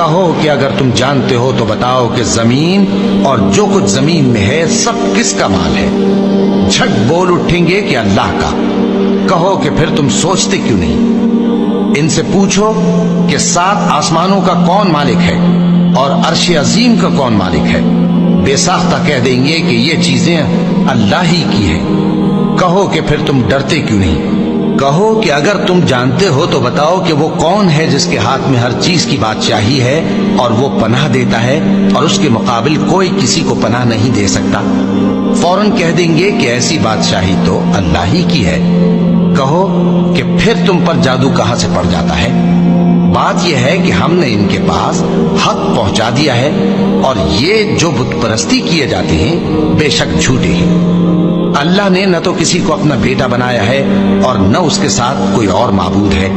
کہو کہ اگر تم جانتے ہو تو بتاؤ کہ زمین اور جو کچھ زمین میں ہے سب کس کا مال ہے؟ جھٹ بول اٹھیں گے کہ اللہ کا۔ کہو کہ پھر تم سوچتے کیوں نہیں؟ ان سے پوچھو کہ 7 آسمانوں کا کون مالک ہے اور عرش عظیم کا کون مالک ہے؟ بے ساختہ کہہ دیں گے کہ یہ چیزیں اللہ ہی کی ہیں۔ کہو کہ پھر تم ڈرتے کیوں نہیں؟ کہو کہ اگر تم جانتے ہو تو بتاؤ کہ وہ کون ہے جس کے ہاتھ میں ہر چیز کی بادشاہی ہے اور وہ پناہ دیتا ہے اور اس کے مقابل کوئی کسی کو پناہ نہیں دے سکتا؟ فوراً کہہ دیں گے کہ ایسی بادشاہی تو اللہ ہی کی ہے۔ کہو کہ پھر تم پر جادو کہاں سے پڑ جاتا ہے؟ بات یہ ہے کہ ہم نے ان کے پاس حق پہنچا دیا ہے اور یہ جو بت پرستی کیے جاتے ہیں بے شک جھوٹے ہیں۔ اللہ نے نہ تو کسی کو اپنا بیٹا بنایا ہے اور نہ اس کے ساتھ کوئی اور معبود ہے۔